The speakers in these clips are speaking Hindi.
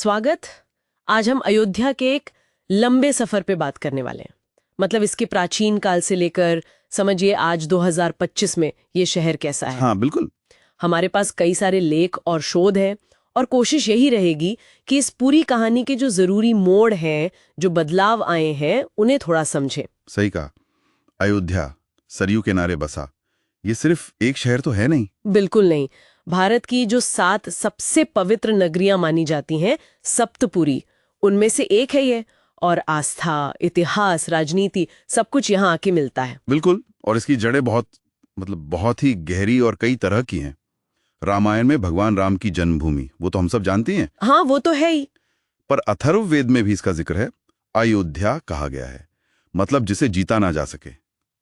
स्वागत। आज हम अयोध्या के एक लंबे सफर पे बात करने वाले हैं। मतलब इसके प्राचीन काल से लेकर समझिए आज 2025 में ये शहर कैसा है। हाँ बिल्कुल। हमारे पास कई सारे लेख और शोध हैं और कोशिश यही रहेगी कि इस पूरी कहानी के जो जरूरी मोड़ हैं, जो बदलाव आए हैं, उन्हें थोड़ा समझें। सही कहा। अयोध्या सरयू किनारे बसा, ये सिर्फ एक शहर तो है नहीं। बिल्कुल नहीं। भारत की जो 7 सबसे पवित्र नगरियां मानी जाती हैं, सप्तपुरी, उनमें से एक है ये। और आस्था, इतिहास, राजनीति सब कुछ यहाँ आके मिलता है। बिल्कुल। और इसकी जड़ें बहुत ही गहरी और कई तरह की हैं। रामायण में भगवान राम की जन्मभूमि, वो तो हम सब जानते हैं। हाँ, वो तो है ही। पर अथर्ववेद में भी इसका जिक्र है। अयोध्या कहा गया है, मतलब जिसे जीता ना जा सके,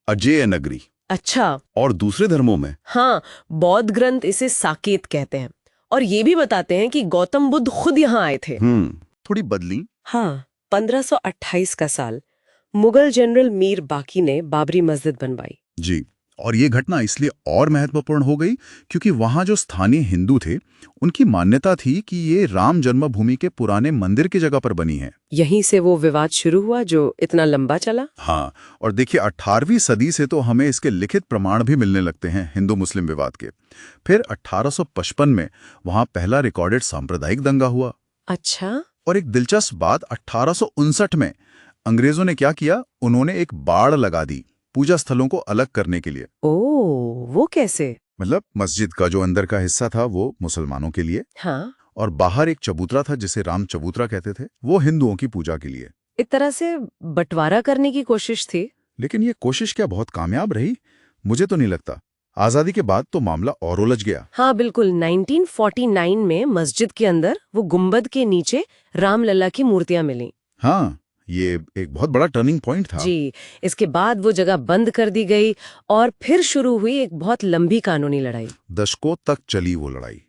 अजेय नगरी। अच्छा। और दूसरे धर्मों में हाँ, बौद्ध ग्रंथ इसे साकेत कहते हैं और ये भी बताते हैं कि गौतम बुद्ध खुद यहाँ आए थे। थोड़ी बदली। हाँ, 1528 का साल मुगल जनरल मीर बाकी ने बाबरी मस्जिद बनवाई। जी। और ये घटना इसलिए और महत्वपूर्ण हो गई क्योंकि वहां जो स्थानीय हिंदू थे, उनकी मान्यता थी कि ये राम जन्मभूमि के पुराने मंदिर की जगह पर बनी है। यहीं से वो विवाद शुरू हुआ जो इतना लंबा चला। हाँ, और देखिए 18वीं सदी से तो हमें इसके लिखित प्रमाण भी मिलने लगते हैं हिंदू मुस्लिम विवाद के। फिर 1855 में वहां पहला रिकॉर्डेड सांप्रदायिक दंगा हुआ। अच्छा। और एक दिलचस्प बात, 1859 में अंग्रेजों ने क्या किया, उन्होंने एक बाड़ लगा दी पूजा स्थलों को अलग करने के लिए। ओह, वो कैसे? मतलब मस्जिद का जो अंदर का हिस्सा था वो मुसलमानों के लिए, हाँ, और बाहर एक चबूतरा था जिसे राम चबूतरा कहते थे, वो हिंदुओं की पूजा के लिए। एक तरह से बंटवारा करने की कोशिश थी। लेकिन ये कोशिश क्या बहुत कामयाब रही? मुझे तो नहीं लगता। आजादी के बाद तो मामला और उलझ गया। हाँ बिल्कुल, 1949 में मस्जिद के अंदर वो गुंबद के नीचे रामलला की मूर्तियां मिली। हाँ, ये एक बहुत बड़ा टर्निंग पॉइंट था। जी, इसके बाद वो जगह बंद कर दी गई और फिर शुरू हुई एक बहुत लंबी कानूनी लड़ाई। दशकों तक चली वो लड़ाई।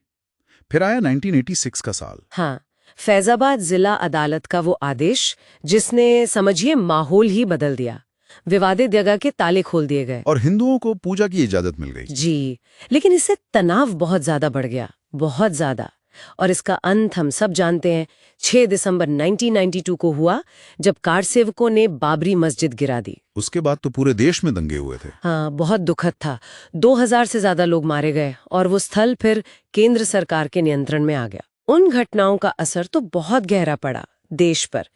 फिर आया 1986 का साल। हाँ, फैजाबाद जिला अदालत का वो आदेश जिसने समझिए माहौल ही बदल दिया। विवादित जगह के ताले खोल दिए गए और हिंदुओं को पूजा की इजाजत मिल गई। जी, लेकिन इससे तनाव बहुत ज्यादा बढ़ गया, बहुत ज्यादा। और इसका अंत हम सब जानते हैं, 6 दिसंबर 1992 को हुआ, जब कार सेवकों ने बाबरी मस्जिद गिरा दी। उसके बाद तो पूरे देश में दंगे हुए थे। हाँ, बहुत दुखद था। 2000 से ज्यादा लोग मारे गए और वो स्थल फिर केंद्र सरकार के नियंत्रण में आ गया। उन घटनाओं का असर तो बहुत गहरा पड़ा देश पर।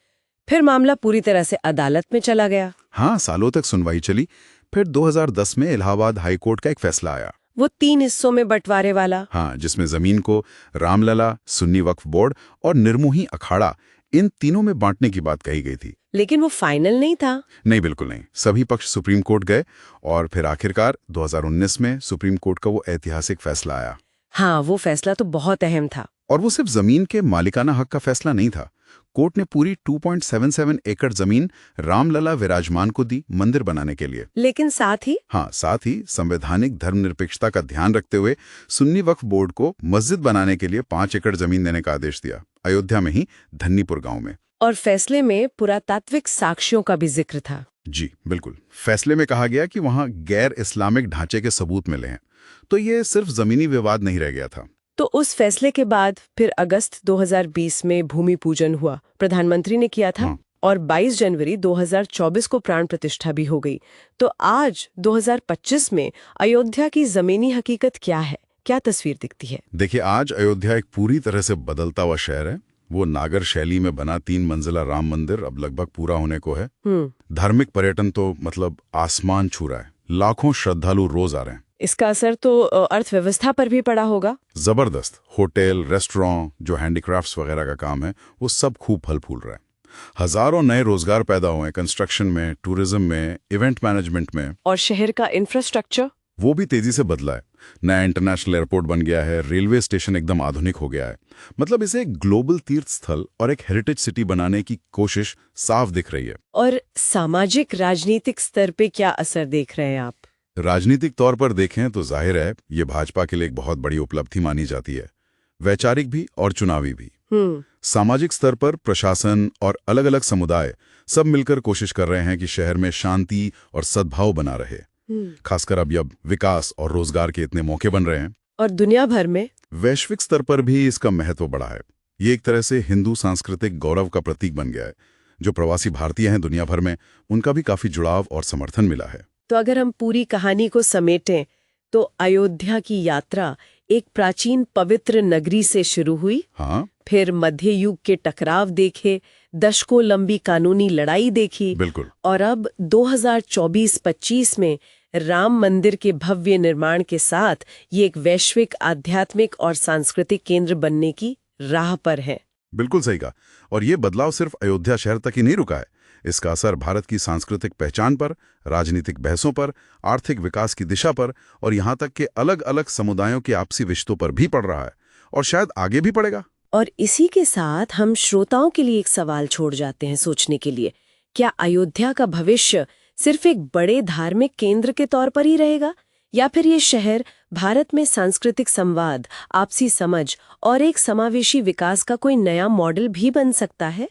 फिर मामला पूरी तरह से अदालत में चला गया। हाँ, सालों तक सुनवाई चली। फिर 2010 में इलाहाबाद हाई कोर्ट का एक फैसला आया, वो 3 हिस्सों में बंटवारे वाला। हाँ, जिसमें जमीन को रामलला, सुन्नी वक्फ बोर्ड और निर्मोही अखाड़ा, इन तीनों में बांटने की बात कही गई थी। लेकिन वो फाइनल नहीं था। नहीं, बिल्कुल नहीं। सभी पक्ष सुप्रीम कोर्ट गए और फिर आखिरकार 2019 में सुप्रीम कोर्ट का वो ऐतिहासिक फैसला आया। हाँ, वो फैसला तो बहुत अहम था। और वो सिर्फ जमीन के मालिकाना हक का फैसला नहीं था। कोर्ट ने पूरी 2.77 एकड़ जमीन रामलला विराजमान को दी मंदिर बनाने के लिए। लेकिन साथ ही संवैधानिक धर्मनिरपेक्षता का ध्यान रखते हुए सुन्नी वक्फ बोर्ड को मस्जिद बनाने के लिए 5 एकड़ जमीन देने का आदेश दिया, अयोध्या में ही धन्नीपुर गांव में। और फैसले में पुरातात्विक साक्ष्यों का भी जिक्र था। जी बिल्कुल। फैसले में कहा गया कि वहां गैर इस्लामिक ढांचे के सबूत मिले हैं, तो ये सिर्फ जमीनी विवाद नहीं रह गया था। तो उस फैसले के बाद फिर अगस्त 2020 में भूमि पूजन हुआ, प्रधानमंत्री ने किया था। और 22 जनवरी 2024 को प्राण प्रतिष्ठा भी हो गई। तो आज 2025 में अयोध्या की जमीनी हकीकत क्या है, क्या तस्वीर दिखती है? देखिए, आज अयोध्या एक पूरी तरह से बदलता हुआ शहर है। वो नागर शैली में बना 3 मंजिला राम मंदिर अब लगभग पूरा होने को है। धार्मिक पर्यटन तो मतलब आसमान छू रहा है। लाखों श्रद्धालु रोज आ रहे हैं। इसका असर तो अर्थव्यवस्था पर भी पड़ा होगा। जबरदस्त। होटल, रेस्टोरेंट, जो हैंडीक्राफ्ट्स वगैरह का काम है, वो सब खूब फल फूल रहा है। हजारों नए रोजगार पैदा हुए, कंस्ट्रक्शन में, टूरिज्म में, इवेंट मैनेजमेंट में। और शहर का इंफ्रास्ट्रक्चर वो भी तेजी से बदला है। नया इंटरनेशनल एयरपोर्ट बन गया है, रेलवे स्टेशन एकदम आधुनिक हो गया है। मतलब इसे एक ग्लोबल तीर्थ स्थल और एक हेरिटेज सिटी बनाने की कोशिश साफ दिख रही है। और सामाजिक राजनीतिक स्तर पे क्या असर देख रहे हैं आप? राजनीतिक तौर पर देखें तो जाहिर है ये भाजपा के लिए एक बहुत बड़ी उपलब्धि मानी जाती है, वैचारिक भी और चुनावी भी। सामाजिक स्तर पर प्रशासन और अलग अलग समुदाय सब मिलकर कोशिश कर रहे हैं कि शहर में शांति और सद्भाव बना रहे। खासकर अब विकास और रोजगार के इतने मौके बन रहे हैं। और दुनिया भर में वैश्विक स्तर पर भी इसका महत्व बढ़ा है। ये एक तरह से हिंदू सांस्कृतिक गौरव का प्रतीक बन गया है। जो प्रवासी भारतीय हैं दुनिया भर में, उनका भी काफी जुड़ाव और समर्थन मिला है। तो अगर हम पूरी कहानी को समेटें तो अयोध्या की यात्रा एक प्राचीन पवित्र नगरी से शुरू हुई। हाँ, फिर मध्य युग के टकराव देखे, दशकों लंबी कानूनी लड़ाई देखी, बिल्कुल। और अब 2024-25 में राम मंदिर के भव्य निर्माण के साथ ये एक वैश्विक आध्यात्मिक और सांस्कृतिक केंद्र बनने की राह पर है। बिल्कुल सही कहा। और ये बदलाव सिर्फ अयोध्या शहर तक ही नहीं रुका है। इसका असर भारत की सांस्कृतिक पहचान पर, राजनीतिक बहसों पर, आर्थिक विकास की दिशा पर और यहाँ तक के अलग अलग समुदायों के आपसी रिश्तों पर भी पड़ रहा है, और शायद आगे भी पड़ेगा। और इसी के साथ हम श्रोताओं के लिए एक सवाल छोड़ जाते हैं सोचने के लिए। क्या अयोध्या का भविष्य सिर्फ एक बड़े धार्मिक केंद्र के तौर पर ही रहेगा, या फिर ये शहर भारत में सांस्कृतिक संवाद, आपसी समझ और एक समावेशी विकास का कोई नया मॉडल भी बन सकता है?